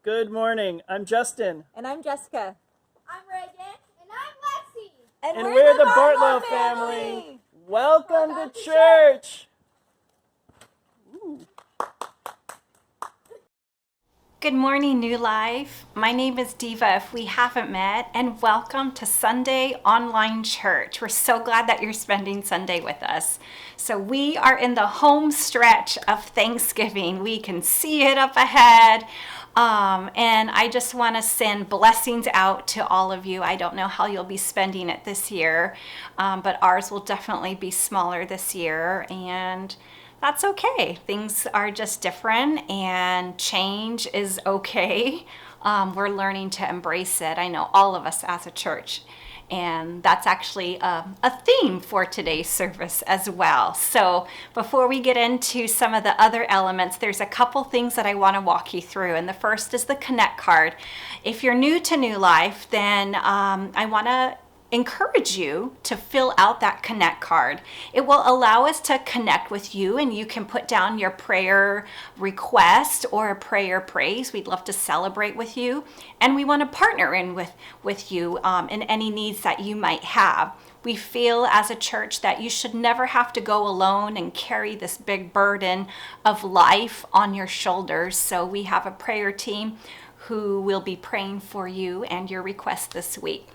Good morning. I'm Justin. And I'm Jessica. I'm Reagan. And I'm Lexi. And we're the Bartlow family. Welcome to church. Good morning, New Life. My name is Diva, if we haven't met, and welcome to Sunday Online Church. We're so glad that you're spending Sunday with us. So we are in the home stretch of Thanksgiving. We can see it up ahead. And I just want to send blessings out to all of you. I don't know how you'll be spending it this year, but ours will definitely be smaller this year. And that's okay. Things are just different and change is okay. We're learning to embrace it. I know all of us as a church. And that's actually a theme for today's service as well. So before we get into some of the other elements, there's a couple things that I want to walk you through. And the first is the Connect card. If you're new to New Life, then I want to encourage you to fill out that Connect card. It will allow us to connect with you, and you can put down your prayer request or a prayer praise. We'd love to celebrate with you, and we want to partner in with you in any needs that you might have. We feel as a church that you should never have to go alone and carry this big burden of life on your shoulders. So we have a prayer team who will be praying for you and your request this week.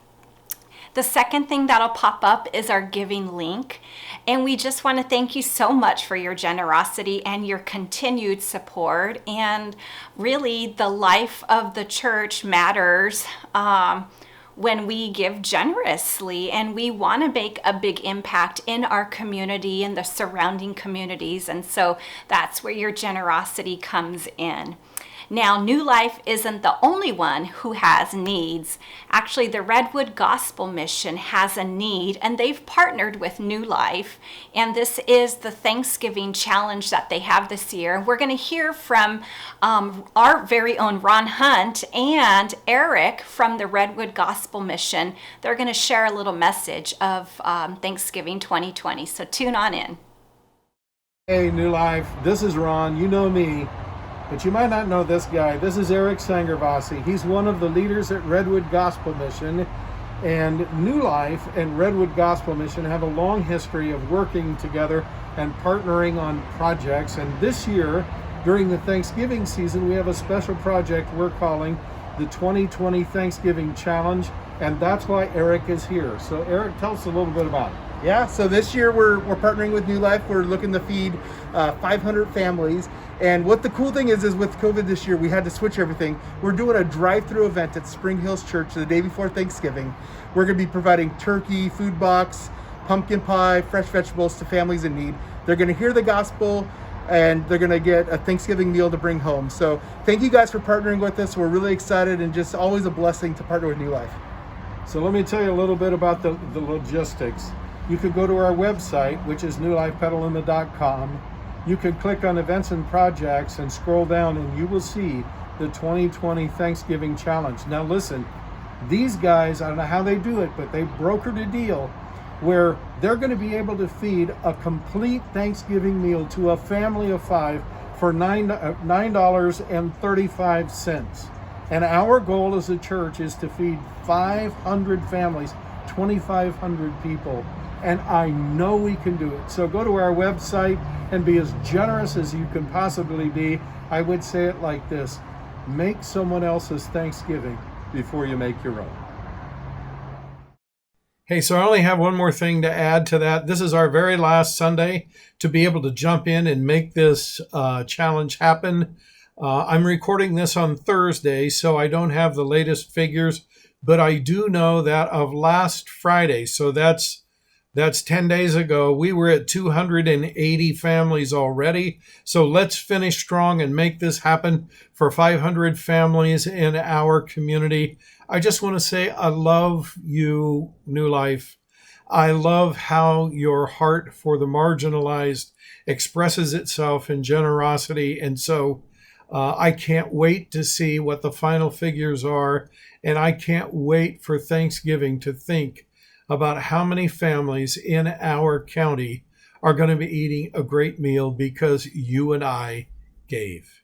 The second thing that'll pop up is our giving link. And we just want to thank you so much for your generosity and your continued support. And really, the life of the church matters when we give generously, and we want to make a big impact in our community and the surrounding communities. And so that's where your generosity comes in. Now, New Life isn't the only one who has needs. Actually, the Redwood Gospel Mission has a need, and they've partnered with New Life. And this is the Thanksgiving challenge that they have this year. We're going to hear from our very own Ron Hunt and Eric from the Redwood Gospel Mission. They're going to share a little message of Thanksgiving 2020. So tune on in. Hey, New Life. This is Ron. You know me. But you might not know this guy. This is Eric Sangervasi. He's one of the leaders at Redwood Gospel Mission. And New Life and Redwood Gospel Mission have a long history of working together and partnering on projects. And this year, during the Thanksgiving season, we have a special project we're calling the 2020 Thanksgiving Challenge. And that's why Eric is here. So Eric, tell us a little bit about it. Yeah, so this year we're partnering with New Life. We're looking to feed 500 families. And what the cool thing is with COVID this year, we had to switch everything. We're doing a drive-through event at Spring Hills Church the day before Thanksgiving. We're going to be providing turkey, food box, pumpkin pie, fresh vegetables to families in need. They're going to hear the gospel, and they're going to get a Thanksgiving meal to bring home. So thank you guys for partnering with us. We're really excited, and just always a blessing to partner with New Life. So let me tell you a little bit about the logistics. You could go to our website, which is newlifepetaluma.com. You can click on events and projects and scroll down, and you will see the 2020 Thanksgiving Challenge. Now listen, these guys, I don't know how they do it, but they brokered a deal where they're going to be able to feed a complete Thanksgiving meal to a family of 5 for $9.35. And our goal as a church is to feed 500 families, 2,500 people. And I know we can do it. So go to our website and be as generous as you can possibly be. I would say it like this: make someone else's Thanksgiving before you make your own. Hey, so I only have one more thing to add to that. This is our very last Sunday to be able to jump in and make this challenge happen. I'm recording this on Thursday, so I don't have the latest figures, but I do know that of last Friday, so that's 10 days ago, we were at 280 families already. So let's finish strong and make this happen for 500 families in our community. I just want to say I love you, New Life. I love how your heart for the marginalized expresses itself in generosity. And so I can't wait to see what the final figures are. And I can't wait for Thanksgiving to think about how many families in our county are going to be eating a great meal because you and I gave.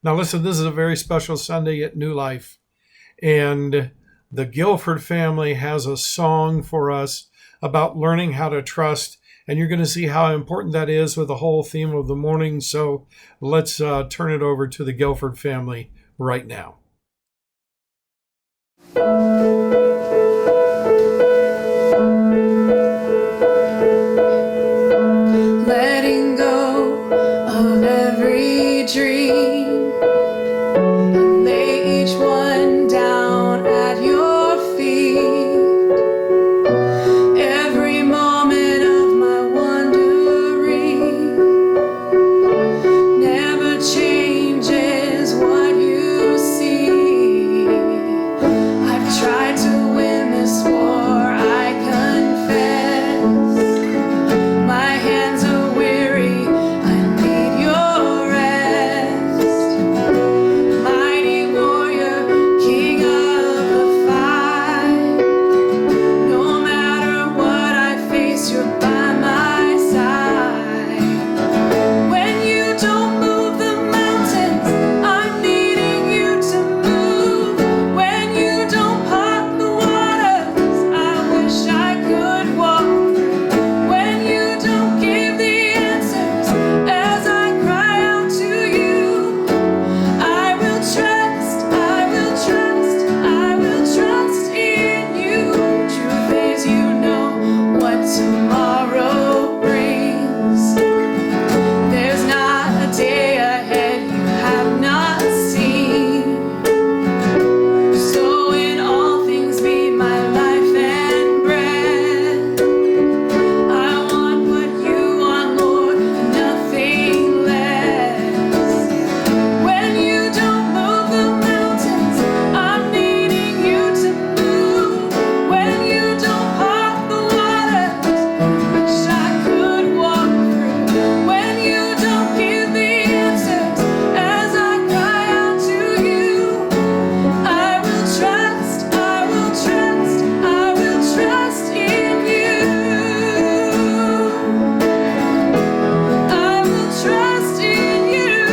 Now, listen, this is a very special Sunday at New Life, and the Guilford family has a song for us about learning how to trust, and you're going to see how important that is with the whole theme of the morning. So let's turn it over to the Guilford family right now. Letting go of every dream, and lay each one down at your feet. Every moment of my wandering never changes what you see. I've tried to win this war, I confess. My hands are weary, I need your rest. Mighty warrior, king of the fight. No matter what I face, you're by my side. When you don't move the mountains, I'm needing you to move. When you don't part the waters, I wish I could walk through. When you don't give the answers as I cry out to you, I will trust, I will trust, I will trust in you. Truth is, you know what tomorrow brings. There's not a day ahead you have not seen. So in all things be my life and bread. I want what you want, Lord, nothing less. When you don't move the mountains, I'm needing you to move. When you don't part the waters, wish I could walk through. When you don't give the answers as I cry out to you, I will trust, I will trust, I will trust in you. I will trust in you.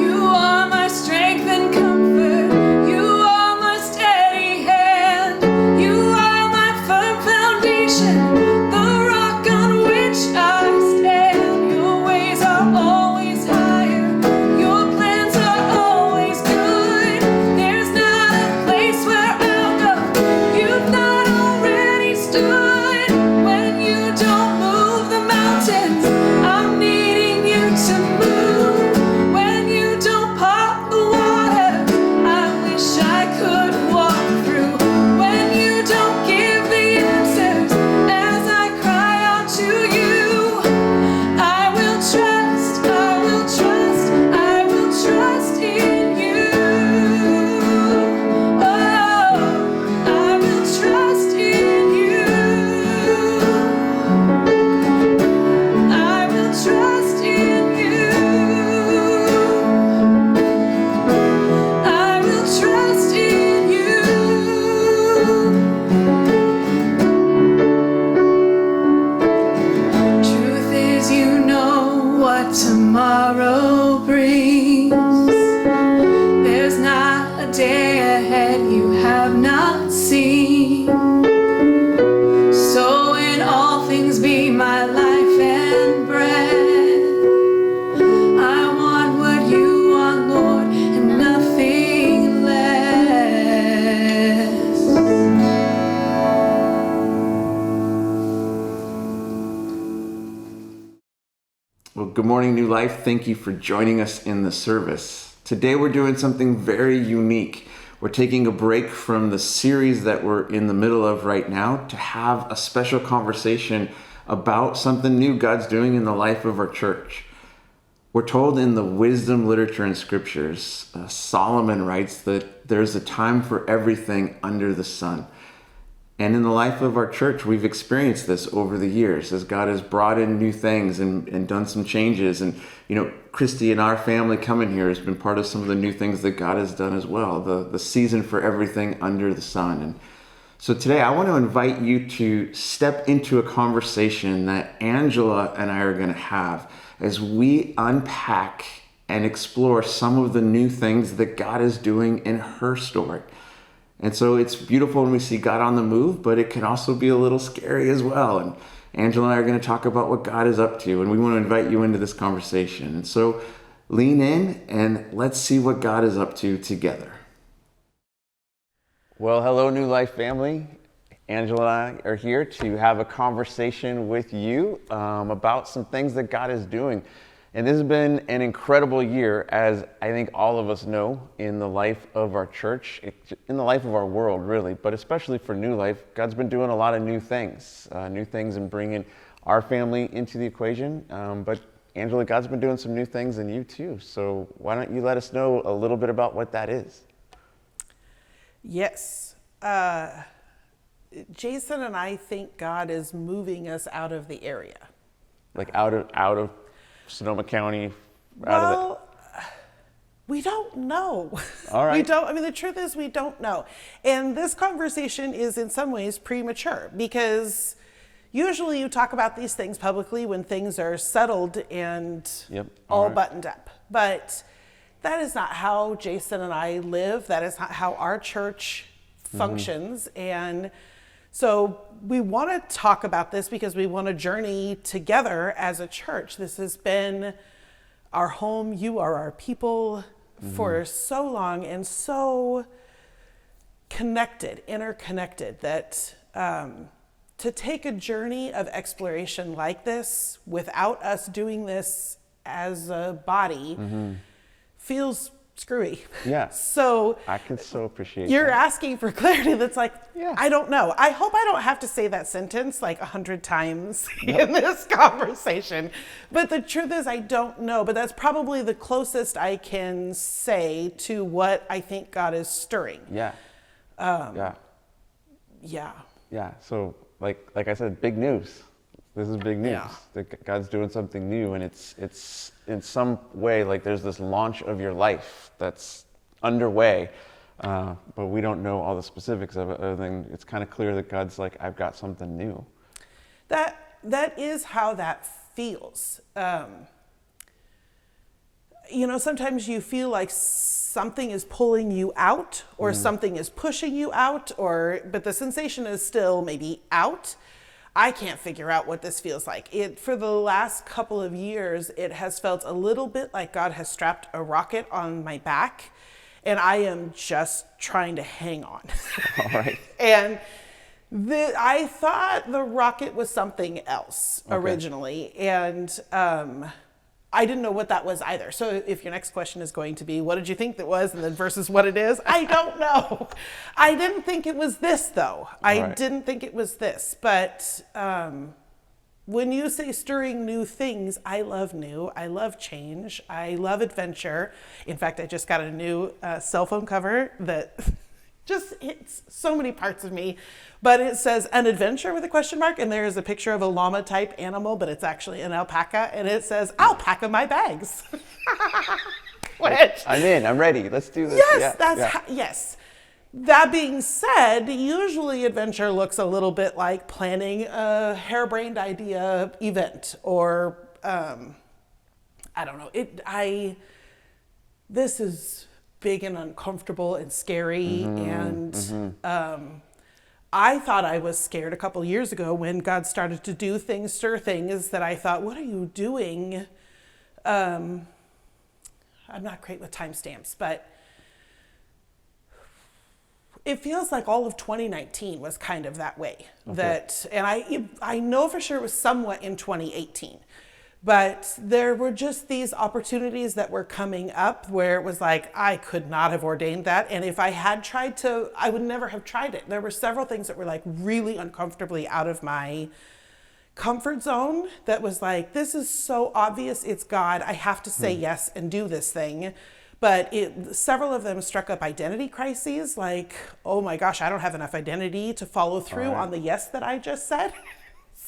You are my strength and comfort. You are my steady hand. You are my firm foundation, the rock on which I stand. Your ways are always higher. Your plans are always good. There's not a place where I'll go you've not already stood. When you don't move the mountains, I'm needing you to move. When you don't part the waters, I wish I could walk through. When you don't give the answers as I cry out to you, I will trust, I will trust, I will trust in you. Oh, I will trust in you. I will trust in you. I will trust in you. Truth is, you know what tomorrow brings. There's not a day ahead you have not seen. So in all things be my life and bread. I want what you want, Lord, and nothing less. Well, good morning, New Life. Thank you for joining us in the service. Today we're doing something very unique. We're taking a break from the series that we're in the middle of right now to have a special conversation about something new God's doing in the life of our church. We're told in the wisdom literature and scriptures, Solomon writes that there's a time for everything under the sun. And in the life of our church, we've experienced this over the years as God has brought in new things and done some changes. And, you know, Christy and our family coming here has been part of some of the new things that God has done as well. The season for everything under the sun. And So today I want to invite you to step into a conversation that Angela and I are going to have as we unpack and explore some of the new things that God is doing in her story. And so it's beautiful when we see God on the move, but it can also be a little scary as well. And Angela and I are going to talk about what God is up to, and we want to invite you into this conversation. And so lean in and let's see what God is up to together. Well, hello, New Life family. Angela and I are here to have a conversation with you about some things that God is doing. And this has been an incredible year, as I think all of us know, in the life of our church, in the life of our world, really, but especially for New Life. God's been doing a lot of new things and bringing our family into the equation. But Angela, God's been doing some new things in you too. So why don't you let us know a little bit about what that is? Yes. Jason and I think God is moving us out of the area. Like out of Sonoma County? We don't know. All right. The truth is we don't know. And this conversation is in some ways premature because usually you talk about these things publicly when things are settled and all buttoned up. But that is not how Jason and I live. That is not how our church functions. And so we want to talk about this because we want to journey together as a church. This has been our home. You are our people for so long and so interconnected that to take a journey of exploration like this without us doing this as a body feels screwy. Yeah. So I can so appreciate you're that. asking for clarity that's like, I don't know. I hope I don't have to say that sentence like 100 times in this conversation. But the truth is I don't know. But that's probably the closest I can say to what I think God is stirring. Yeah. Yeah. So like I said, big news. This is big news. Yeah. That God's doing something new, and it's in some way like there's this launch of your life that's underway, but we don't know all the specifics of it. Other than it's kind of clear that God's like, I've got something new. That is how that feels. Sometimes you feel like something is pulling you out, or something is pushing you out, but the sensation is still maybe out. I can't figure out what this feels like. For the last couple of years, it has felt a little bit like God has strapped a rocket on my back, and I am just trying to hang on. All right. And I thought the rocket was something else originally, and I didn't know what that was either. So if your next question is going to be, what did you think that was, and then versus what it is, I don't know. I didn't think it was this, though. I didn't think it was this. But when you say stirring new things, I love new. I love change. I love adventure. In fact, I just got a new cell phone cover that just hits so many parts of me. But it says an adventure with a question mark, and there is a picture of a llama type animal, but it's actually an alpaca, and it says, I'll pack my bags. I'm in, I'm ready. Let's do this. Yes, yes. That being said, usually adventure looks a little bit like planning a harebrained idea event, or I don't know. This is big and uncomfortable and scary, and I thought I was scared a couple years ago when God started to do things, stir things that I thought, what are you doing? I'm not great with timestamps, but it feels like all of 2019 was kind of that way. And I know for sure it was somewhat in 2018. But there were just these opportunities that were coming up where it was like, I could not have ordained that. And if I had tried to, I would never have tried it. There were several things that were like really uncomfortably out of my comfort zone that was like, this is so obvious, it's God. I have to say yes and do this thing. But several of them struck up identity crises, like, oh my gosh, I don't have enough identity to follow through on the yes that I just said.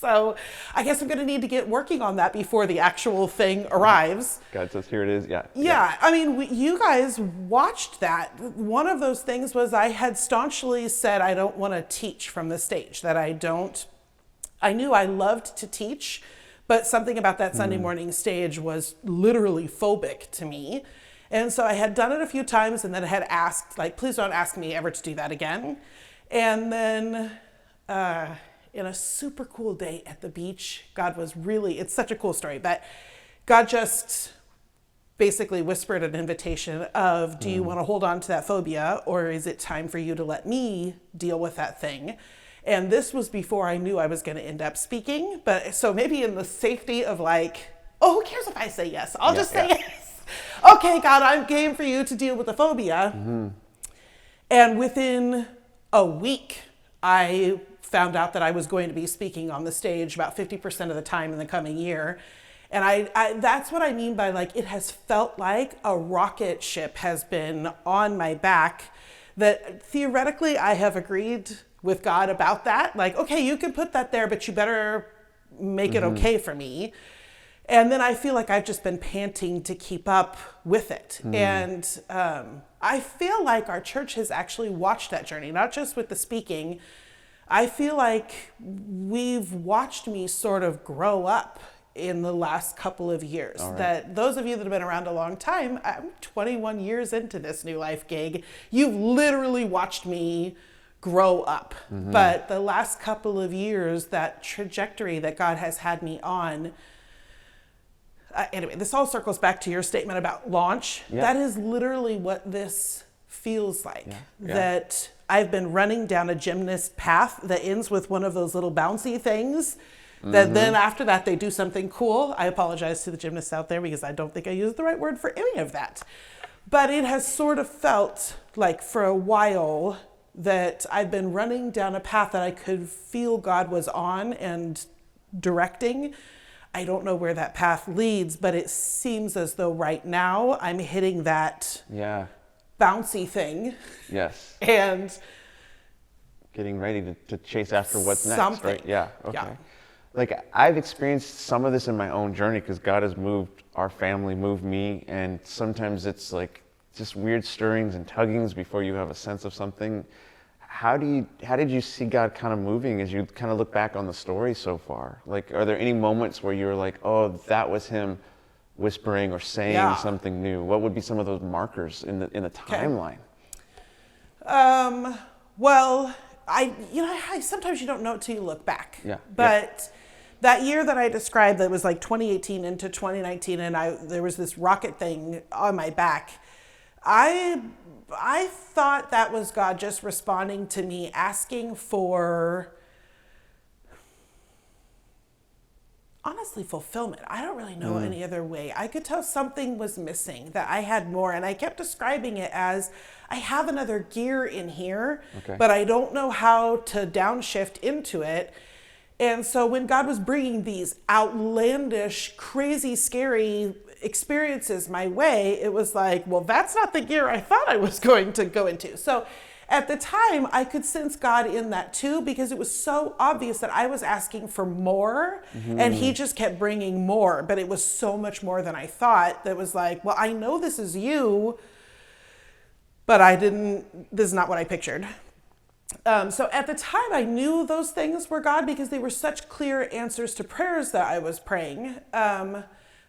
So I guess I'm going to need to get working on that before the actual thing arrives. God says, here it is. Yeah. Yeah, I mean, you guys watched that. One of those things was I had staunchly said I don't want to teach from the stage, that I knew I loved to teach, but something about that Sunday morning stage was literally phobic to me. And so I had done it a few times and then I had asked, like, please don't ask me ever to do that again. And then in a super cool day at the beach, God was really, it's such a cool story, but God just basically whispered an invitation of, do you want to hold on to that phobia, or is it time for you to let me deal with that thing? And this was before I knew I was going to end up speaking, but so maybe in the safety of like, oh, who cares if I say yes? I'll just say yes. Okay, God, I'm game for you to deal with the phobia. And within a week, I found out that I was going to be speaking on the stage about 50% of the time in the coming year. And I that's what I mean by, like, it has felt like a rocket ship has been on my back, that theoretically I have agreed with God about that. Like, okay, you can put that there, but you better make it okay for me. And then I feel like I've just been panting to keep up with it. And I feel like our church has actually watched that journey, not just with the speaking. I feel like we've watched me sort of grow up in the last couple of years. That those of you that have been around a long time, I'm 21 years into this New Life gig. You've literally watched me grow up. But the last couple of years, that trajectory that God has had me on, anyway, this all circles back to your statement about launch. That is literally what this feels like. That I've been running down a gymnast path that ends with one of those little bouncy things that then after that they do something cool. I apologize to the gymnasts out there because I don't think I used the right word for any of that. But it has sort of felt like for a while that I've been running down a path that I could feel God was on and directing. I don't know where that path leads, but it seems as though right now I'm hitting that bouncy thing. Yes. And getting ready to chase after what's next, something. right? Yeah. Okay. Yeah. Like, I've experienced some of this in my own journey because God has moved our family, moved me, and sometimes it's like just weird stirrings and tuggings before you have a sense of something. How did you see God kind of moving as you kind of look back on the story so far? Like, are there any moments where you were like, oh, that was him whispering or saying something new? What would be some of those markers in the timeline? Well, I sometimes you don't know it till you look back. But that year that I described, that was like 2018 into 2019, and there was this rocket thing on my back. I thought that was God just responding to me, asking for, honestly, fulfillment. I don't really know any other way. I could tell something was missing, that I had more, and I kept describing it as, I have another gear in here, but I don't know how to downshift into it. And so when God was bringing these outlandish, crazy, scary experiences my way, it was like, well, that's not the gear I thought I was going to go into. So at the time, I could sense God in that too, because it was so obvious that I was asking for more, and he just kept bringing more, but it was so much more than I thought. That was like, well, I know this is you, but this is not what I pictured. So at the time, I knew those things were God because they were such clear answers to prayers that I was praying.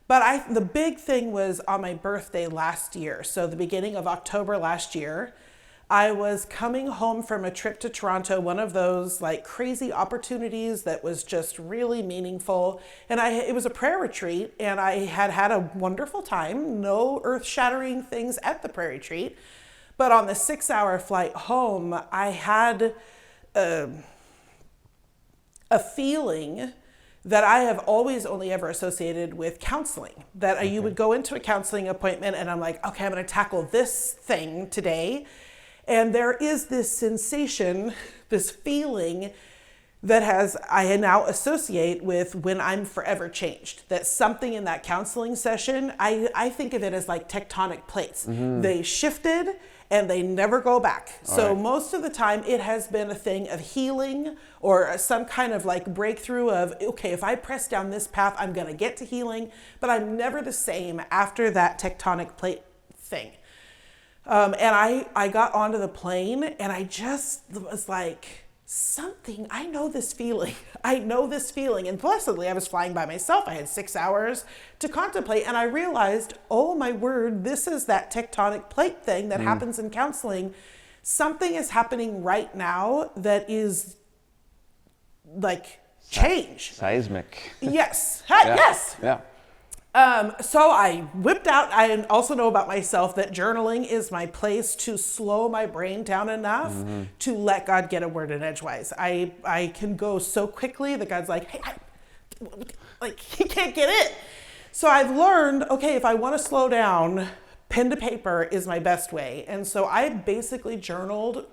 But the big thing was on my birthday last year. So the beginning of October last year, I was coming home from a trip to Toronto, one of those like crazy opportunities that was just really meaningful. And it was a prayer retreat, and I had a wonderful time, no earth-shattering things at the prayer retreat. But on the 6-hour flight home, I had a feeling that I have always only ever associated with counseling. That you would go into a counseling appointment and I'm like, okay, I'm gonna tackle this thing today. And there is this sensation, this feeling that I now associate with when I'm forever changed. That something in that counseling session, I think of it as like tectonic plates. They shifted, and they never go back. So right. most of the time it has been a thing of healing or some kind of like breakthrough of, okay, if I press down this path, I'm going to get to healing, but I'm never the same after that tectonic plate thing. And I got onto the plane and I just was like, something, I know this feeling. I know this feeling. And blessedly, I was flying by myself. I had 6 hours to contemplate. And I realized, oh my word, this is that tectonic plate thing that happens in counseling. Something is happening right now that is like change. Seismic. Yes. Yeah. Yes. Yeah. So I whipped out, I also know about myself that journaling is my place to slow my brain down enough to let God get a word in edgewise. I can go so quickly that God's like, hey, like he can't get it. So I've learned, okay, if I want to slow down, pen to paper is my best way. And so I basically journaled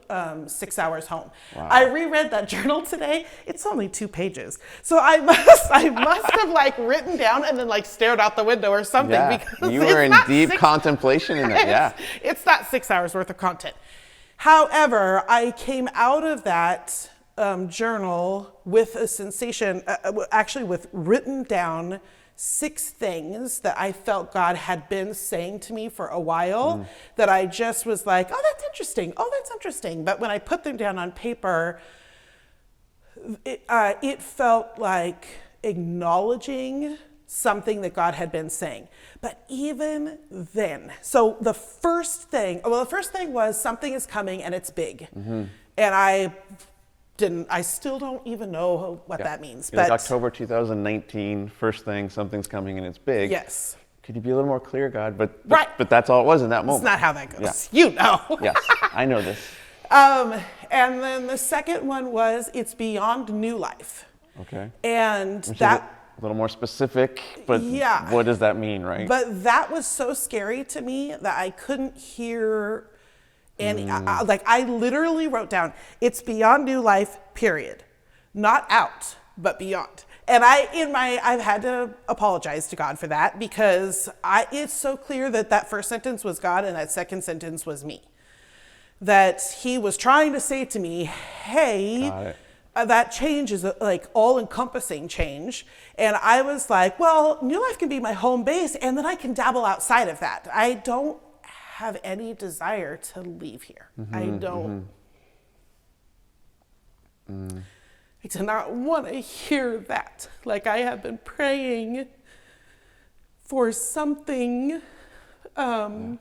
6 hours home. Wow. I reread that journal today. It's only 2 pages. So I must have like written down and then like stared out the window or something. Yeah. Because You were in it's not deep contemplation in it. Yeah. It's not 6 hours worth of content. However, I came out of that journal with a sensation, actually with written down 6 things that I felt God had been saying to me for a while that I just was like, oh, that's interesting. Oh, that's interesting. But when I put them down on paper, it felt like acknowledging something that God had been saying. But even then, so the first thing was something is coming and it's big. And I still don't even know what that means. But But October 2019, first thing, something's coming and it's big. yes. Could you be a little more clear, God? But Right. But that's all it was in that moment. It's not how that goes. Yeah. You know. Yes, I know this. And then the second one was it's beyond new life. Okay. And Which is that a little more specific, but Yeah. what does that mean, right? but that was so scary to me that I couldn't hear any like I literally wrote down it's beyond new life, period. Not out, but beyond. And I've had to apologize to God for that because it's so clear that first sentence was God and that second sentence was me. That he was trying to say to me, hey, that change is like all-encompassing change. And I was like, well, New Life can be my home base and then I can dabble outside of that. I don't have any desire to leave here. I don't. I do not want to hear that. Like I have been praying for something, but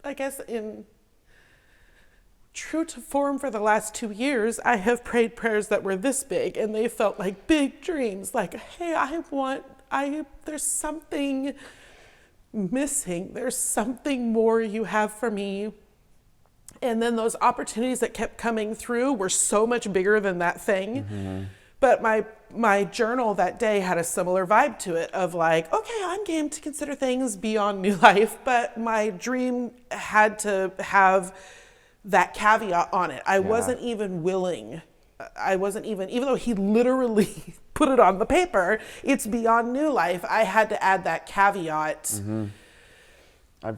I guess in true to form for the last 2 years, I have prayed prayers that were this big and they felt like big dreams. Like, hey, there's something missing. There's something more you have for me. And then those opportunities that kept coming through were so much bigger than that thing. But my journal that day had a similar vibe to it of like, okay, I'm game to consider things beyond New Life, but my dream had to have that caveat on it. I wasn't even willing. Even though he literally put it on the paper, it's beyond New Life. I had to add that caveat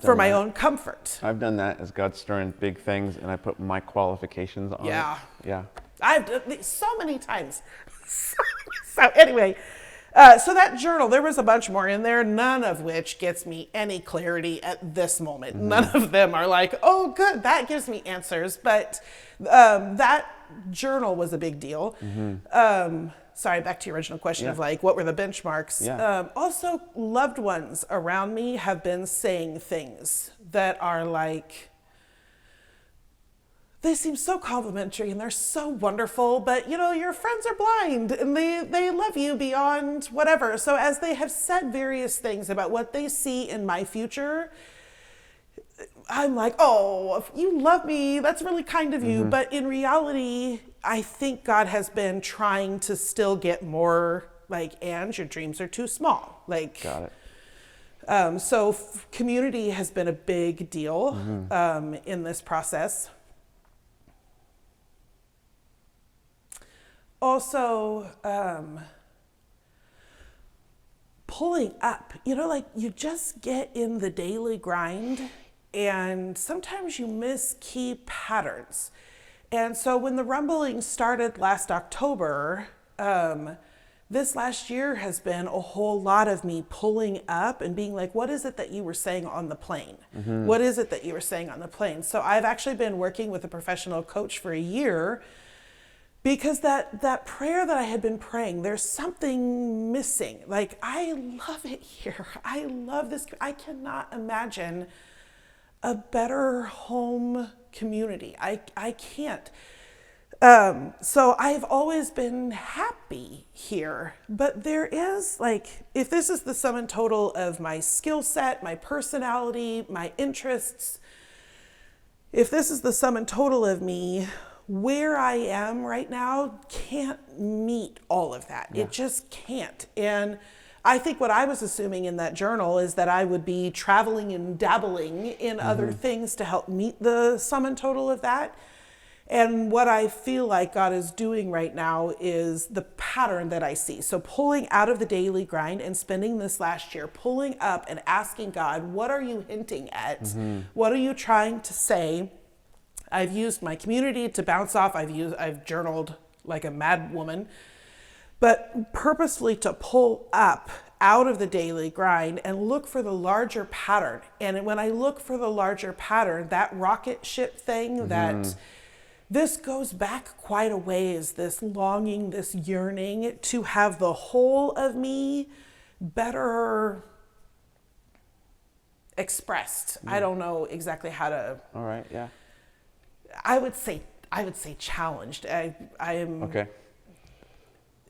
for my own comfort. I've done that as God stirring big things, and I put my qualifications on it. Yeah. I've done it so many times. So anyway, so that journal, there was a bunch more in there, none of which gets me any clarity at this moment. None of them are like, oh, good, that gives me answers. But that journal was a big deal. Sorry, back to your original question of like, what were the benchmarks? Yeah. Also, loved ones around me have been saying things that are like, they seem so complimentary and they're so wonderful, but you know, your friends are blind and they love you beyond whatever. So as they have said various things about what they see in my future, I'm like, oh, you love me, that's really kind of you. But in reality, I think God has been trying to still get more like, and your dreams are too small. Like, Got it. So community has been a big deal in this process. Also, pulling up, you know, like you just get in the daily grind And sometimes you miss key patterns. And so when the rumbling started last October, this last year has been a whole lot of me pulling up and being like, what is it that you were saying on the plane? What is it that you were saying on the plane? So I've actually been working with a professional coach for a year, because that prayer that I had been praying, there's something missing. Like, I love it here. I love this. I cannot imagine a better home community. I can't. So I've always been happy here, but there is, like, if this is the sum and total of my skill set, my personality, my interests, if this is the sum and total of me, where I am right now can't meet all of that. It just can't. And I think what I was assuming in that journal is that I would be traveling and dabbling in other things to help meet the sum and total of that. And what I feel like God is doing right now is the pattern that I see. So pulling out of the daily grind and spending this last year, pulling up and asking God, what are you hinting at? What are you trying to say? I've used my community to bounce off. I've journaled like a mad woman, but purposefully to pull up out of the daily grind and look for the larger pattern. And when I look for the larger pattern, that rocket ship thing, that this goes back quite a ways, this longing, this yearning to have the whole of me better expressed. I don't know exactly how to. All right. Yeah. I would say challenged. I am. Okay.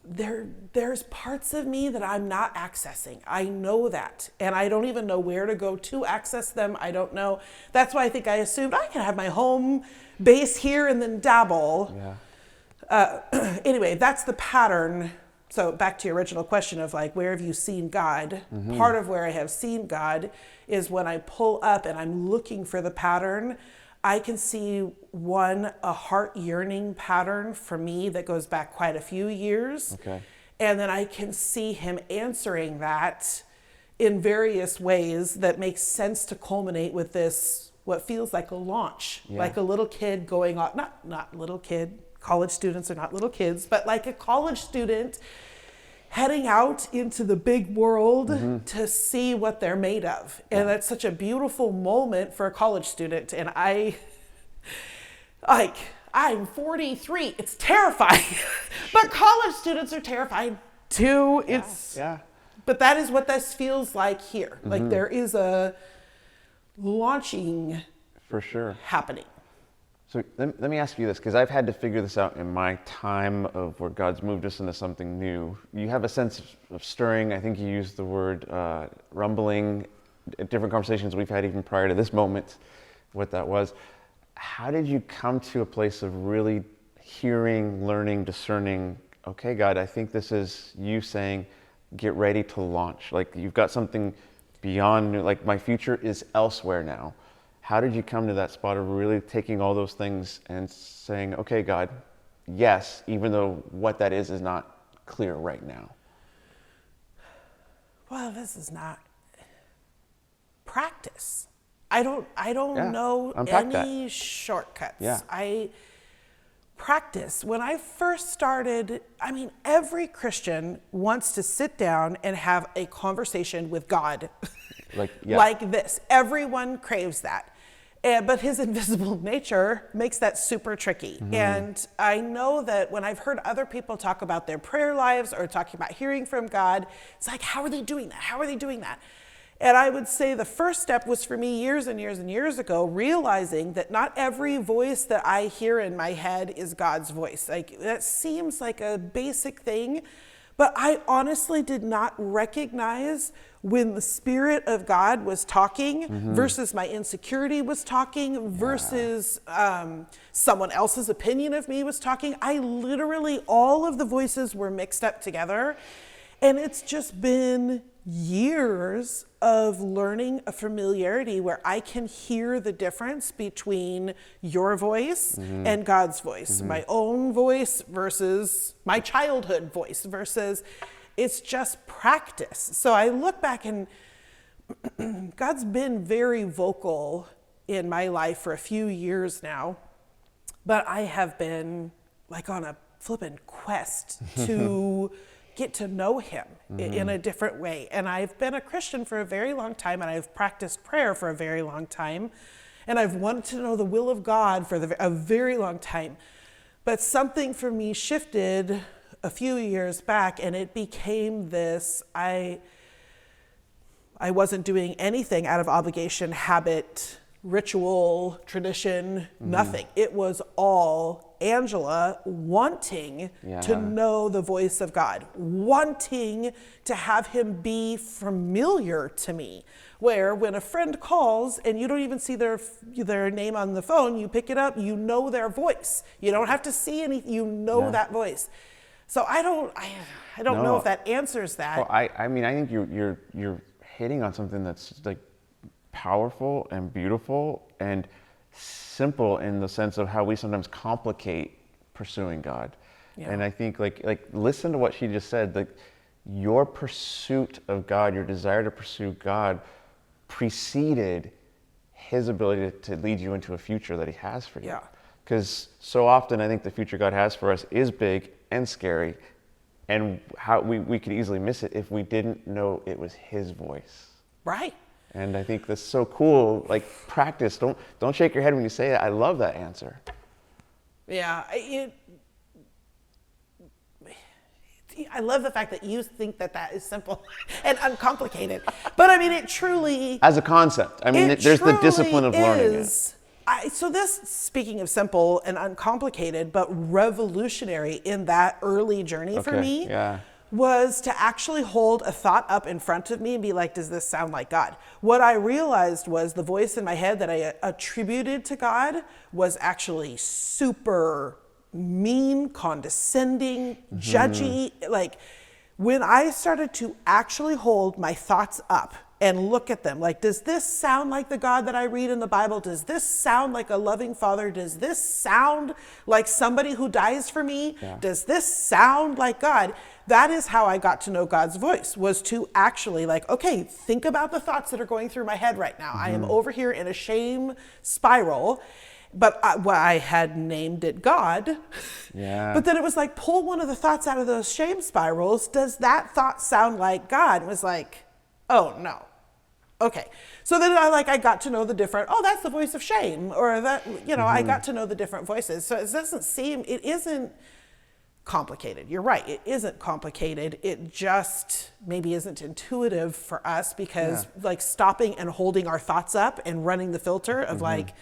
There's parts of me that I'm not accessing. I know that. And I don't even know where to go to access them. I don't know. That's why I think I assumed I can have my home base here and then dabble. Yeah. Anyway, that's the pattern. So back to your original question of like, where have you seen God? Part of where I have seen God is when I pull up and I'm looking for the pattern. I can see a heart yearning pattern for me that goes back quite a few years. Okay. And then I can see him answering that in various ways that makes sense to culminate with this, what feels like a launch, like a little kid going on, not little kid, college students are not little kids, but like a college student heading out into the big world to see what they're made of. And that's such a beautiful moment for a college student. And I'm 43, it's terrifying, but college students are terrified too. But that is what this feels like here. Like there is a launching For sure. happening. So let me ask you this, because I've had to figure this out in my time of where God's moved us into something new. You have a sense of stirring. I think you used the word rumbling at different conversations we've had even prior to this moment, what that was. How did you come to a place of really hearing, learning, discerning, okay, God, I think this is you saying, get ready to launch. Like you've got something beyond, like my future is elsewhere now. How did you come to that spot of really taking all those things and saying, okay, God, yes, even though what that is not clear right now? Well, this is not practice. I don't know any shortcuts. I practice. When I first started, I mean, every Christian wants to sit down and have a conversation with God like this. Everyone craves that. But his invisible nature makes that super tricky. And I know that when I've heard other people talk about their prayer lives or talking about hearing from God, it's like, how are they doing that? How are they doing that? And I would say the first step was for me years and years and years ago, realizing that not every voice that I hear in my head is God's voice. Like that seems like a basic thing, but I honestly did not recognize when the Spirit of God was talking versus my insecurity was talking versus someone else's opinion of me was talking. I literally, all of the voices were mixed up together. And it's just been years of learning a familiarity where I can hear the difference between your voice and God's voice, my own voice versus my childhood voice versus it's just practice. So I look back and God's been very vocal in my life for a few years now, but I have been like on a flippin' quest to get to know him in a different way. And I've been a Christian for a very long time, and I've practiced prayer for a very long time, and I've wanted to know the will of God for a very long time. But something for me shifted a few years back, and it became this, I wasn't doing anything out of obligation, habit, ritual, tradition, nothing. It was all Angela wanting to know the voice of God, wanting to have him be familiar to me. Where when a friend calls and you don't even see their name on the phone, you pick it up, you know their voice. You don't have to see anything, you know that voice. So I don't know if that answers that. Well, I mean, I think you're hitting on something that's like powerful and beautiful and simple in the sense of how we sometimes complicate pursuing God. And I think like listen to what she just said, like your pursuit of God, your desire to pursue God preceded his ability to lead you into a future that he has for you. Because so often I think the future God has for us is big and scary, and how we could easily miss it if we didn't know it was his voice. Right. And I think that's so cool. Like, practice. Don't shake your head when you say it. I love that answer. Yeah, I love the fact that you think that is simple and uncomplicated. But I mean, it truly... As a concept. I mean, there's the discipline of learning it. So this, speaking of simple and uncomplicated, but revolutionary in that early journey for me, was to actually hold a thought up in front of me and be like, does this sound like God? What I realized was the voice in my head that I attributed to God was actually super mean, condescending, judgy. Like, when I started to actually hold my thoughts up and look at them, like, does this sound like the God that I read in the Bible? Does this sound like a loving father? Does this sound like somebody who dies for me? Does this sound like God? That is how I got to know God's voice, was to actually like, okay, think about the thoughts that are going through my head right now. I am over here in a shame spiral. But I had named it God. But then it was like, pull one of the thoughts out of those shame spirals. Does that thought sound like God? It was like, oh no. Okay. So then I got to know the different, that's the voice of shame, or that, I got to know the different voices. So it isn't complicated. You're right. It isn't complicated. It just maybe isn't intuitive for us because like stopping and holding our thoughts up and running the filter of like,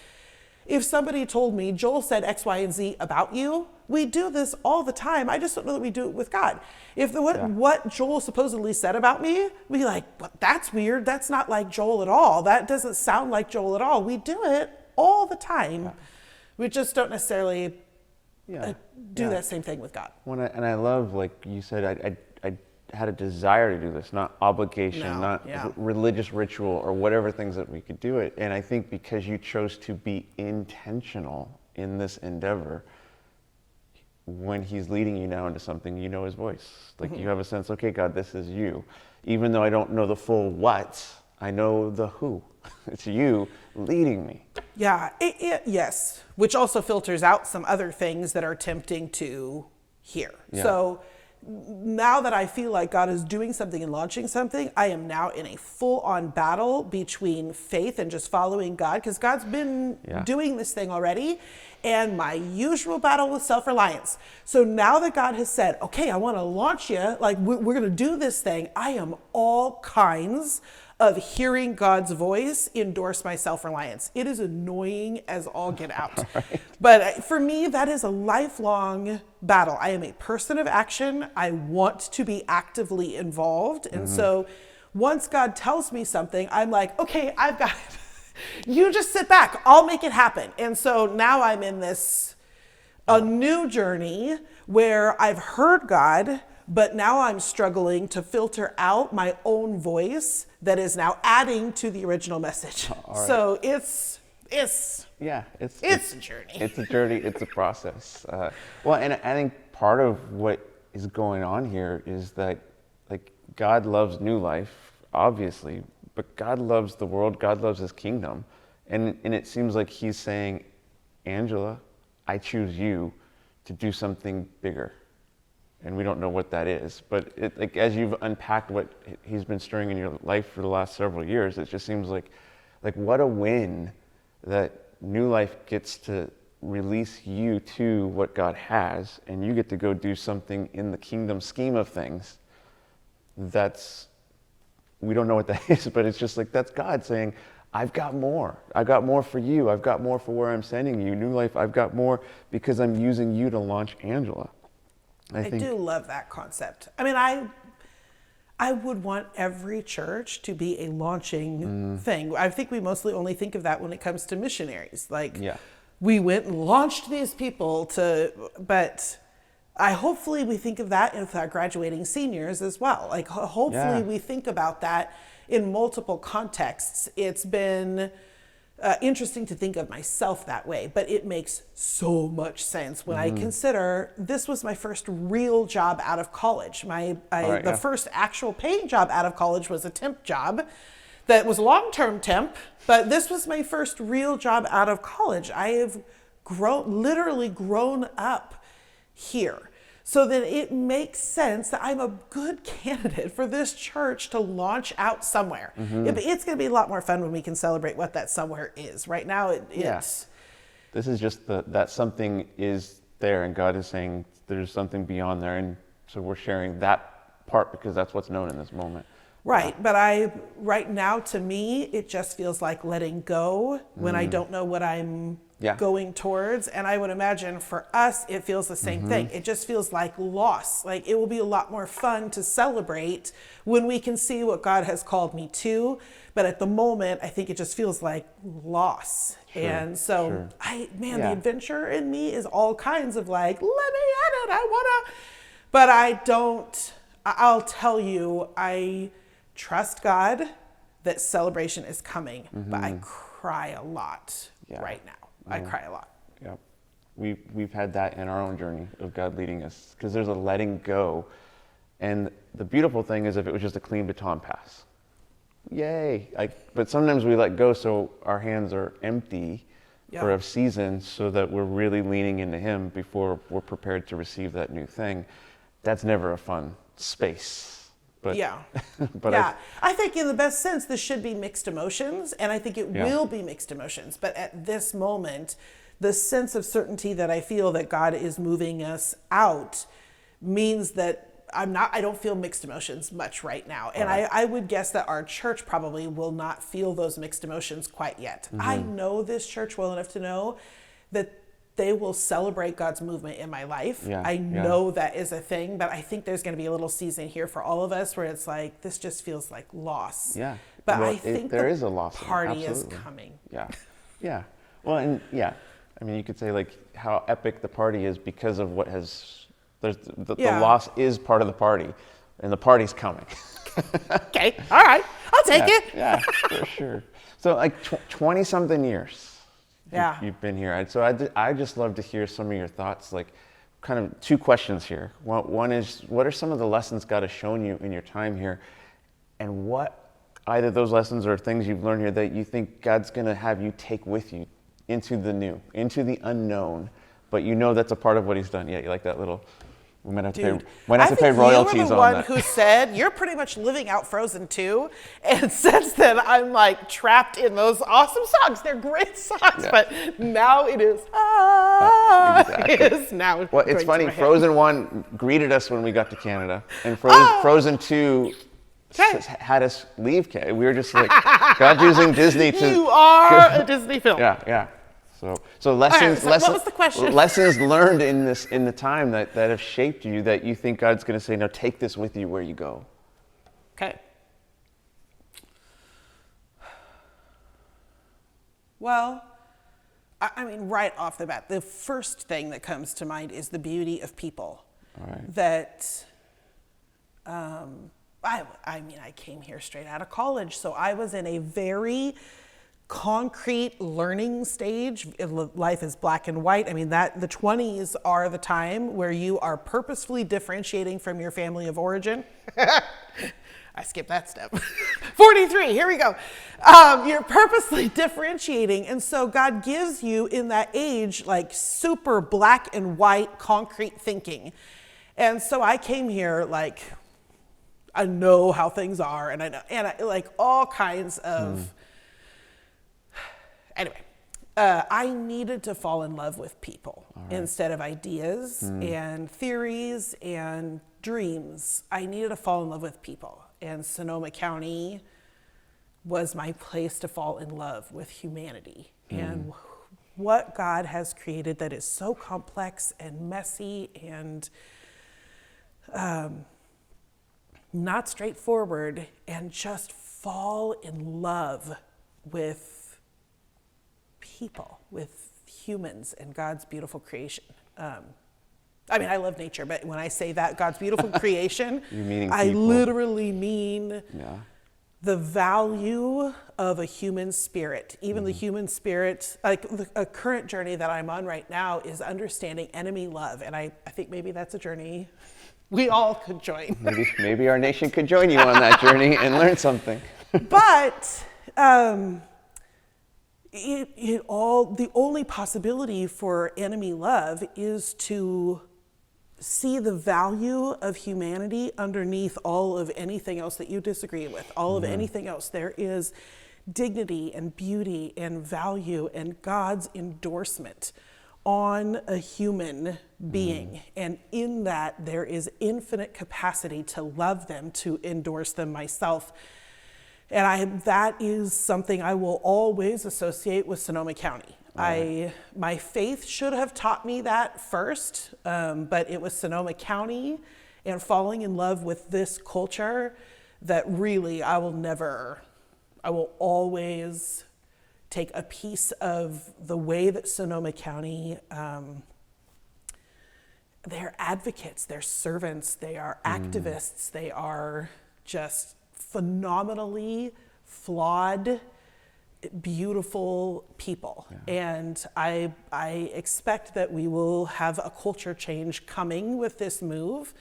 if somebody told me, Joel said X, Y, and Z about you, we do this all the time. I just don't know that we do it with God. If what Joel supposedly said about me, we like, well, that's weird. That's not like Joel at all. That doesn't sound like Joel at all. We do it all the time. We just don't necessarily do that same thing with God. And I love, like you said, I had a desire to do this, not obligation, not religious ritual or whatever things that we could do it. And I think because you chose to be intentional in this endeavor, when he's leading you now into something, you know his voice. Like you have a sense, okay, God, this is you. Even though I don't know the full what, I know the who. It's you leading me. Yeah, yes, which also filters out some other things that are tempting to hear. So now that I feel like God is doing something and launching something, I am now in a full-on battle between faith and just following God, because God's been doing this thing already, and my usual battle with self-reliance. So now that God has said, okay, I want to launch you, like we're going to do this thing, I am all kinds of hearing God's voice endorse my self-reliance. It is annoying as all get out. But for me, that is a lifelong battle. I am a person of action. I want to be actively involved. And so once God tells me something, I'm like, okay, I've got it. You just sit back. I'll make it happen. And so now I'm in a new journey where I've heard God, but now I'm struggling to filter out my own voice that is now adding to the original message. So it's a journey. It's a journey. It's a process. And I think part of what is going on here is that, like, God loves New Life, obviously, but God loves the world. God loves His kingdom, And it seems like he's saying, Angela, I choose you to do something bigger. And we don't know what that is. But like as you've unpacked what he's been stirring in your life for the last several years, it just seems like what a win that New Life gets to release you to what God has, and you get to go do something in the kingdom scheme of things we don't know what that is, but it's just like that's God saying, I've got more. I've got more for you. I've got more for where I'm sending you. New Life, I've got more because I'm using you to launch Angela. I do love that concept. I mean, I would want every church to be a launching thing. I think we mostly only think of that when it comes to missionaries. Like, we went and launched these people but hopefully we think of that with our graduating seniors as well. Like, hopefully we think about that in multiple contexts. It's been interesting to think of myself that way, but it makes so much sense when I consider this was my first real job out of college. The first actual paying job out of college was a temp job that was long-term temp, but this was my first real job out of college. I have literally grown up here. So then it makes sense that I'm a good candidate for this church to launch out somewhere. It's going to be a lot more fun when we can celebrate what that somewhere is. Right now, it's... This is just that something is there, and God is saying there's something beyond there, and so we're sharing that part because that's what's known in this moment. Right, but right now, to me, it just feels like letting go when I don't know what I'm going towards. And I would imagine for us, it feels the same thing. It just feels like loss. Like, it will be a lot more fun to celebrate when we can see what God has called me to. But at the moment, I think it just feels like loss. And so, the adventure in me is all kinds of like, let me in it, I wanna. But I'll tell you, I trust God that celebration is coming, but I cry a lot right now. I cry a lot. Yeah, we've had that in our own journey of God leading us, because there's a letting go, and the beautiful thing is if it was just a clean baton pass, yay! But sometimes we let go so our hands are empty for a season, so that we're really leaning into Him before we're prepared to receive that new thing. That's never a fun space. But, I think in the best sense, this should be mixed emotions, and I think it will be mixed emotions. But at this moment, the sense of certainty that I feel that God is moving us out means that I don't feel mixed emotions much right now. And I would guess that our church probably will not feel those mixed emotions quite yet. I know this church well enough to know that they will celebrate God's movement in my life. I know that is a thing, but I think there's going to be a little season here for all of us where it's like, this just feels like loss. But I think there is a loss. Party is coming. Well, and I mean, you could say like how epic the party is because of what has, the loss is part of the party, and the party's coming. Okay, all right, I'll take it. Yeah, for sure. So like 20 something years. You've been here. So I just love to hear some of your thoughts, like kind of two questions here. One is, what are some of the lessons God has shown you in your time here? And what either those lessons or things you've learned here that you think God's going to have you take with you into the new, into the unknown, but you know that's a part of what He's done. Yeah, you like that little... We might have to pay royalties on that. You were the one who said you're pretty much living out Frozen 2, and since then I'm like trapped in those awesome songs. They're great songs, but now it is it is now. Well, it's funny. Frozen 1 greeted us when we got to Canada, and Frozen 2 had us leave Canada. We were just like, God's using Disney to. You are a Disney film. Yeah. So lessons, what was the question? Lessons learned in the time that have shaped you, that you think God's going to say, no, take this with you where you go. Okay. Well, I mean, right off the bat, the first thing that comes to mind is the beauty of people. All right. That, I mean, I came here straight out of college, so I was in a very concrete learning stage. Life is black and white. I mean, that the 20s are the time where you are purposefully differentiating from your family of origin. I skipped that step. 43, here we go. You're purposely differentiating. And so God gives you in that age, like super black and white concrete thinking. And so I came here like, I know how things are, and I like all kinds of, anyway. I needed to fall in love with people instead of ideas and theories and dreams. I needed to fall in love with people. And Sonoma County was my place to fall in love with humanity and what God has created that is so complex and messy and not straightforward, and just fall in love with people, with humans and God's beautiful creation. I mean, I love nature, but when I say that, God's beautiful creation, I literally mean the value of a human spirit. Even the human spirit, like a current journey that I'm on right now is understanding enemy love. And I think maybe that's a journey we all could join. Maybe our nation could join you on that journey and learn something. But the only possibility for enemy love is to see the value of humanity underneath all of anything else that you disagree with, all of anything else. There is dignity and beauty and value and God's endorsement on a human being. And in that, there is infinite capacity to love them, to endorse them myself. And that is something I will always associate with Sonoma County. My faith should have taught me that first, but it was Sonoma County and falling in love with this culture that really I will always take a piece of the way that Sonoma County, they're advocates, they're servants, they are activists, they are just phenomenally flawed, beautiful people. And I expect that we will have a culture change coming with this move.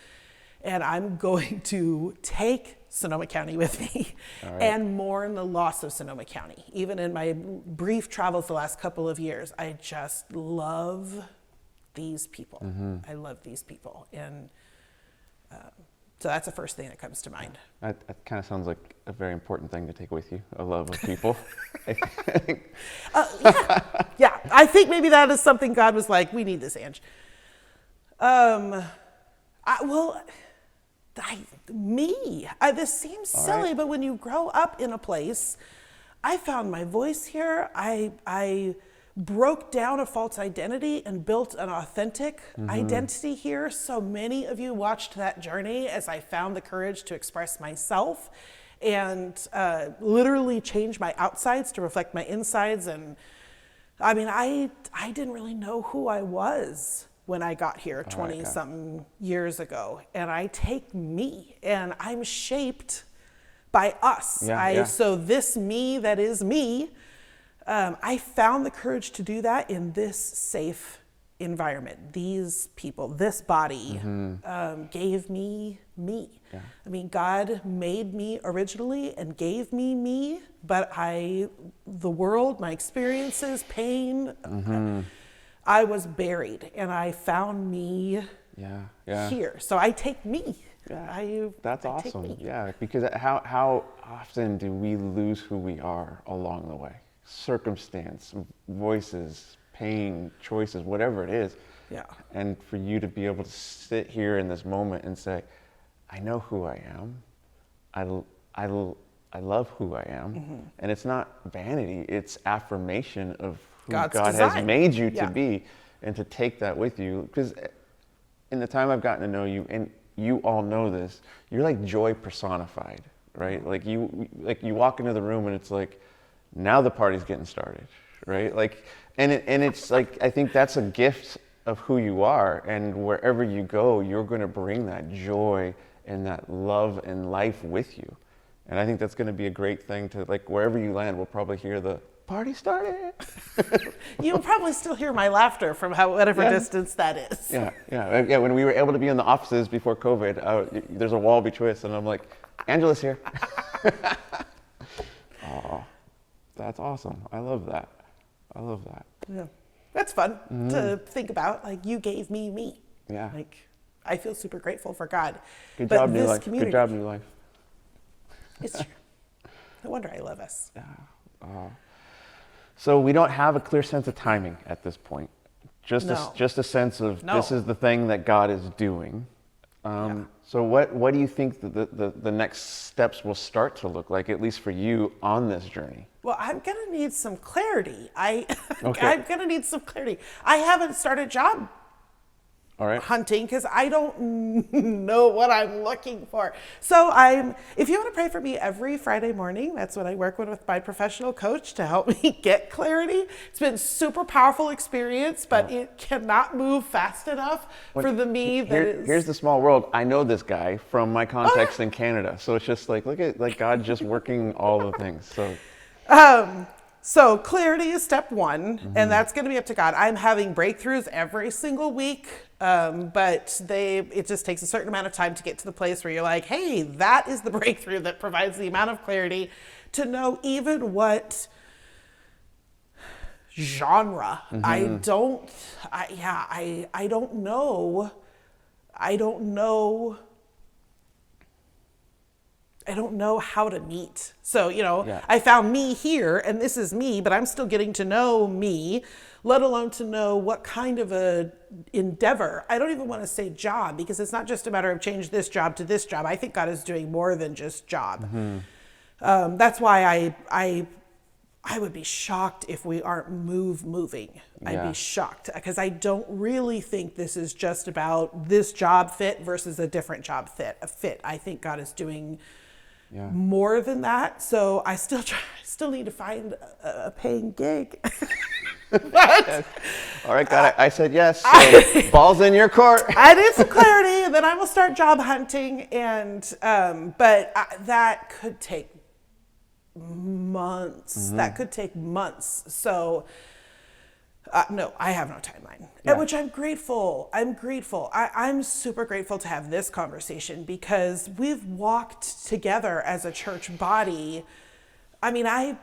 And I'm going to take Sonoma County with me and mourn the loss of Sonoma County. Even in my brief travels the last couple of years, I just love these people. I love these people. And so that's the first thing that comes to mind. That kind of sounds like a very important thing to take with you, a love of people. Yeah, I think maybe that is something God was like, we need this, Ange. This seems silly, but when you grow up in a place, I found my voice here. I broke down a false identity and built an authentic identity here. So many of you watched that journey as I found the courage to express myself and literally change my outsides to reflect my insides. And I mean, I didn't really know who I was when I got here 20-something years ago. And I take me, and I'm shaped by us. So this me that is me, I found the courage to do that in this safe environment. These people, this body gave me me. I mean, God made me originally and gave me me, but the world, my experiences, pain, I was buried, and I found me here. So I take me. That's awesome. Yeah, because how often do we lose who we are along the way? Circumstance, voices, pain, choices, whatever it is. And for you to be able to sit here in this moment and say, I know who I am. I love who I am. And it's not vanity, it's affirmation of who God has made you to be, and to take that with you. Because in the time I've gotten to know you, and you all know this, you're like joy personified, right? Like you walk into the room and it's like, now the party's getting started, right? Like, and it's like, I think that's a gift of who you are, and wherever you go, you're going to bring that joy and that love and life with you. And I think that's going to be a great thing to, like, wherever you land, we'll probably hear the party started. You'll probably still hear my laughter from whatever distance that is. Yeah. When we were able to be in the offices before COVID, there's a wall between us, and I'm like, Angela's here. Oh, that's awesome. I love that. I love that. Yeah. That's fun to think about. Like, you gave me me. Yeah. Like, I feel super grateful for God. Good But job, New this Life. community- Good job, New Life. It's true. No wonder I love us. So we don't have a clear sense of timing at this point. Just No. just a sense of No. this is the thing that God is doing. So what do you think the next steps will start to look like, at least for you, on this journey? Well, I'm gonna need some clarity. Okay. I'm gonna need some clarity. I haven't started job All right. hunting because I don't know what I'm looking for. So if you want to pray for me every Friday morning, that's what I work with my professional coach to help me get clarity. It's been super powerful experience, but it cannot move fast enough for the me that is. Here's the small world. I know this guy from my context in Canada, so it's just like, look at like God just working all the things. So clarity is step one, and that's going to be up to God. I'm having breakthroughs every single week, but it just takes a certain amount of time to get to the place where you're like, hey, that is the breakthrough that provides the amount of clarity to know even what genre. I don't know. I don't know how to meet. So, I found me here, and this is me, but I'm still getting to know me, let alone to know what kind of a endeavor. I don't even want to say job, because it's not just a matter of change this job to this job. I think God is doing more than just job. That's why I would be shocked if we aren't moving. I'd be shocked, because I don't really think this is just about this job fit versus a different job fit. I think God is doing more than that. So I still need to find a paying gig. But All right, got it. I said yes. So ball's in your court. I need some clarity, and then I will start job hunting. And that could take months. That could take months. So no, I have no timeline, which I'm grateful. I'm super grateful to have this conversation, because we've walked together as a church body. I mean, I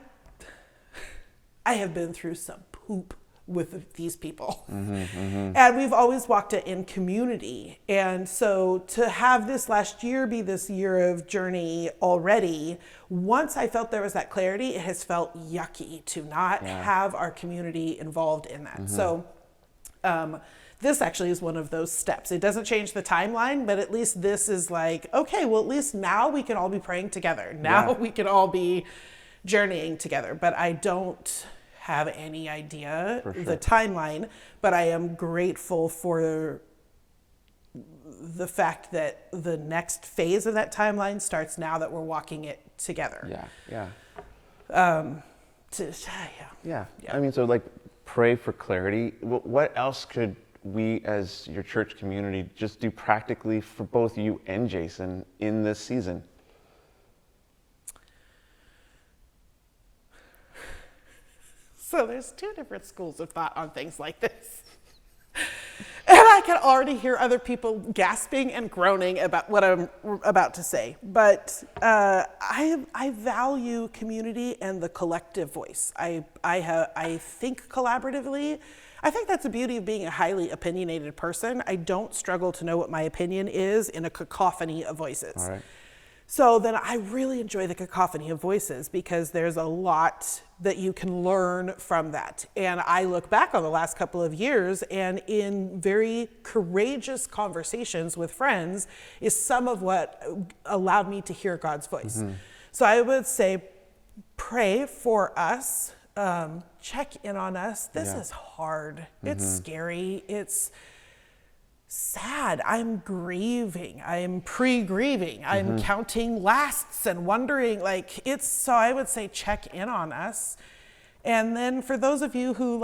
have been through some poop with these people. And we've always walked it in community. And so to have this last year be this year of journey already, once I felt there was that clarity, it has felt yucky to not have our community involved in that. So this actually is one of those steps. It doesn't change the timeline, but at least this is like, okay, well, at least now we can all be praying together. Now we can all be journeying together. But I don't have any idea the timeline, but I am grateful for the fact that the next phase of that timeline starts now that we're walking it together. I mean, so like, pray for clarity. What else could we as your church community just do practically for both you and Jason in this season? So there's two different schools of thought on things like this. And I can already hear other people gasping and groaning about what I'm about to say. But I value community and the collective voice. I think collaboratively. I think that's the beauty of being a highly opinionated person. I don't struggle to know what my opinion is in a cacophony of voices. All right. So then I really enjoy the cacophony of voices, because there's a lot that you can learn from that. And I look back on the last couple of years, and in very courageous conversations with friends is some of what allowed me to hear God's voice. So I would say, pray for us, check in on us. This is hard. It's scary. It's sad. I'm grieving. I'm pre-grieving. I'm counting lasts and wondering, so I would say check in on us. And then for those of you who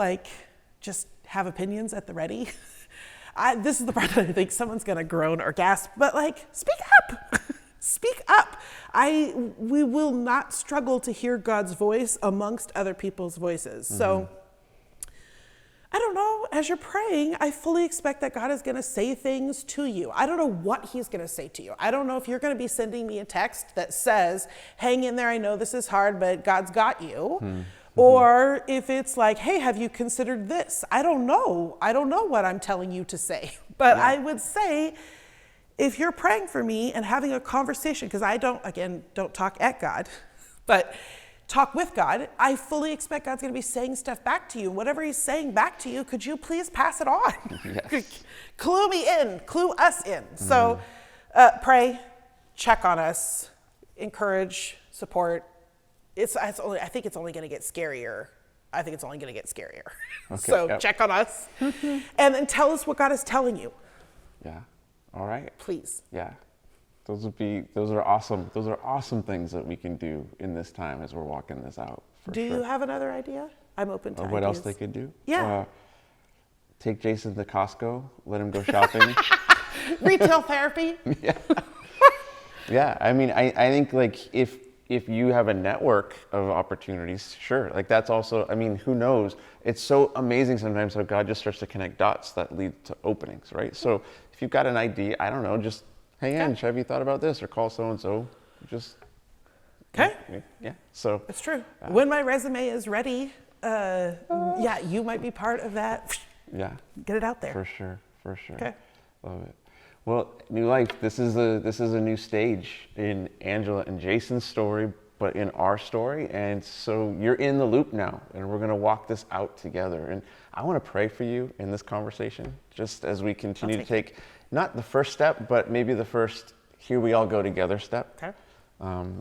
just have opinions at the ready, this is the part that I think someone's gonna groan or gasp, but speak up. Speak up. We will not struggle to hear God's voice amongst other people's voices. So I don't know, as you're praying, I fully expect that God is going to say things to you. I don't know what he's going to say to you. I don't know if you're going to be sending me a text that says, hang in there, I know this is hard, but God's got you. Mm-hmm. Or if it's like, hey, have you considered this? I don't know. I don't know what I'm telling you to say. But I would say, if you're praying for me and having a conversation, because I don't talk at God, but talk with God, I fully expect God's going to be saying stuff back to you. Whatever he's saying back to you, could you please pass it on? Yes. Clue me in, clue us in. Mm-hmm. So pray, check on us, encourage, support. I think it's only going to get scarier. I think it's only going to get scarier. Okay, so check on us and then tell us what God is telling you. Yeah. All right. Please. Yeah. Those are awesome. Those are awesome things that we can do in this time as we're walking this out. Do you have another idea? I'm open to what ideas. else they could do? Yeah. Take Jason to Costco. Let him go shopping. Retail therapy. Yeah. Yeah. I mean, I think like if you have a network of opportunities, sure. Like that's also, I mean, who knows? It's so amazing sometimes how God just starts to connect dots that lead to openings, right? So if you've got an idea, I don't know, just hey, Ange, have you thought about this? Or call so-and-so. Just. Okay. Yeah. So. It's true. When my resume is ready, you might be part of that. Yeah. Get it out there. For sure. Okay. Love it. Well, New Life, this is a new stage in Angela and Jason's story, but in our story. And so you're in the loop now, and we're going to walk this out together. And I want to pray for you in this conversation, just as we continue to take not the first step, but maybe the first here we all go together step. Okay.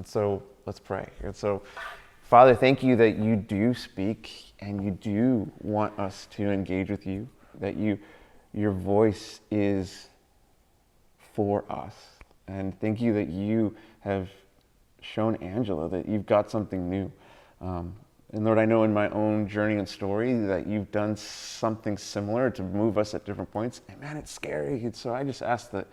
So let's pray. And so, Father, thank you that you do speak and you do want us to engage with you, that your voice is for us. And thank you that you have shown Angela that you've got something new. And Lord, I know in my own journey and story that you've done something similar to move us at different points. And man, it's scary. And so I just ask that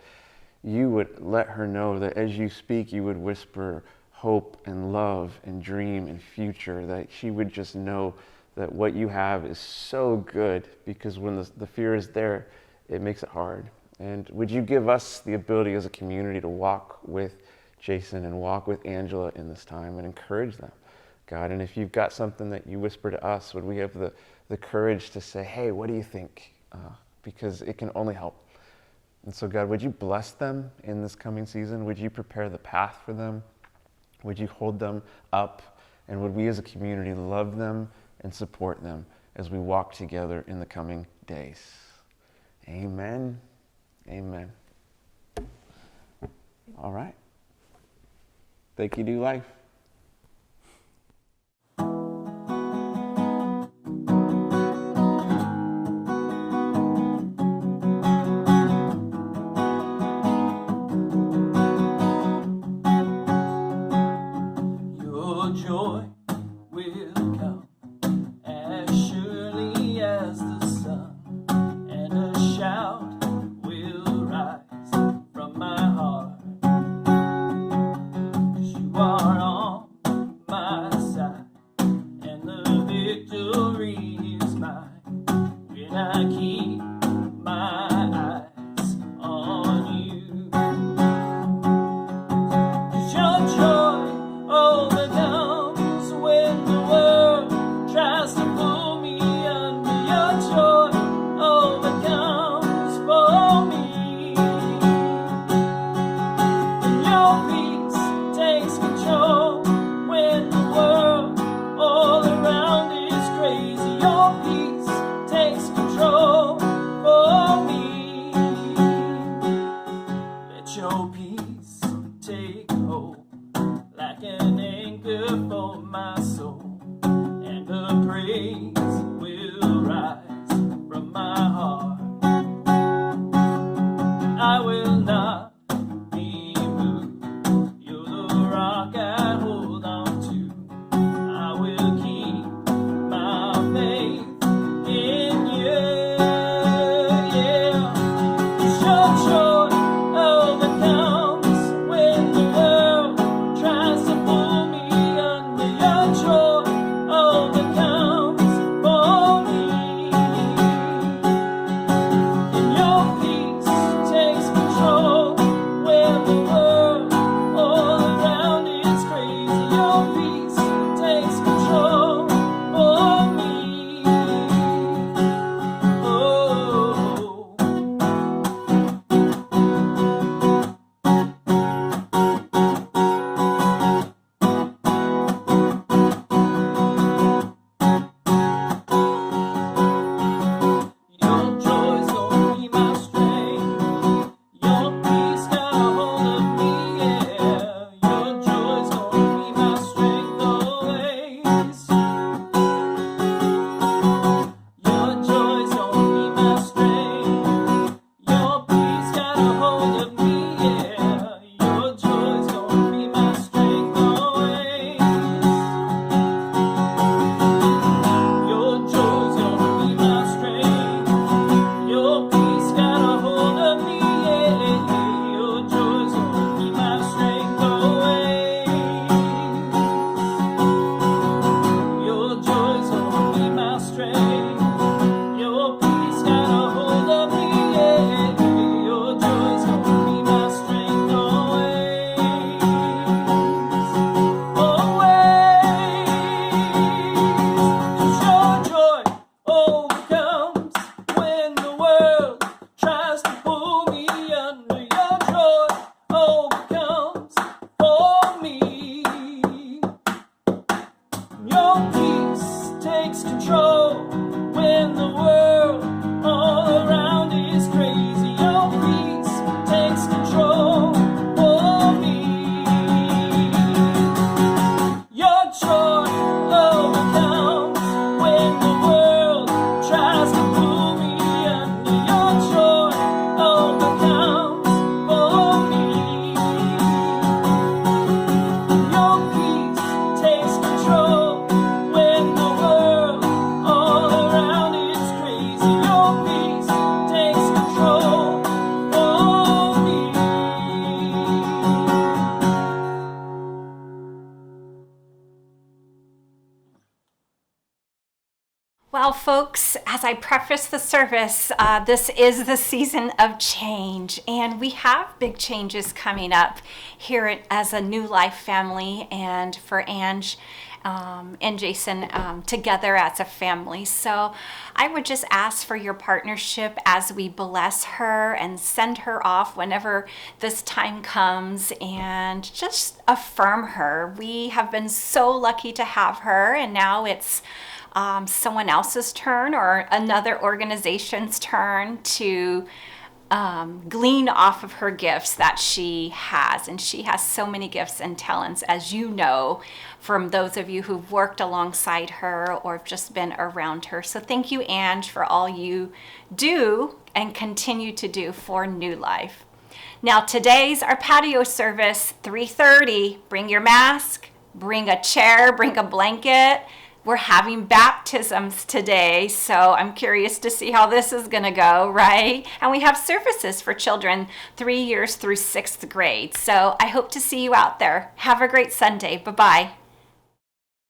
you would let her know that as you speak, you would whisper hope and love and dream and future, that she would just know that what you have is so good, because when the fear is there, it makes it hard. And would you give us the ability as a community to walk with Jason and walk with Angela in this time and encourage them, God. And if you've got something that you whisper to us, would we have the courage to say, hey, what do you think? Because it can only help. And so, God, would you bless them in this coming season? Would you prepare the path for them? Would you hold them up? And would we as a community love them and support them as we walk together in the coming days? Amen. Amen. All right. Thank you, New Life. Your joy will come as surely as the sun, and a shout will rise from my heart. 'Cause you are on my side, and the victory is mine when I keep my eyes on you. 'Cause your joy overcomes when the world tries to pull me under. Your joy overcomes for me, and your peace takes control when the world all around is crazy. Your peace takes control for me. Let your peace take hold like an anchor for my soul, and the praise will rise from my heart. I will not be moved. You're the rock I hold on to. I will keep my faith in you. Yeah. 'Cause your joy overcomes when the world tries to pull me under. Your joy overcomes for Your peace takes control when the world all around is crazy. Your peace takes control of me. Your joy overcomes when the world tries to pull me under. Your joy overcomes for me. Your peace takes control when the world all around is crazy. Your peace takes control for me. Well, folks, as I preface the service, this is the season of change, and we have big changes coming up here as a New Life family, and for Ange and Jason together as a family. So I would just ask for your partnership as we bless her and send her off whenever this time comes, and just affirm her. We have been so lucky to have her, and now it's someone else's turn or another organization's turn to glean off of her gifts that she has. And she has so many gifts and talents, as you know, from those of you who've worked alongside her or have just been around her. So thank you, Ange, for all you do and continue to do for New Life. Now, today's our patio service, 3:30. Bring your mask, bring a chair, bring a blanket. We're having baptisms today, so I'm curious to see how this is going to go, right? And we have services for children 3 years through 6th grade. So I hope to see you out there. Have a great Sunday. Bye-bye.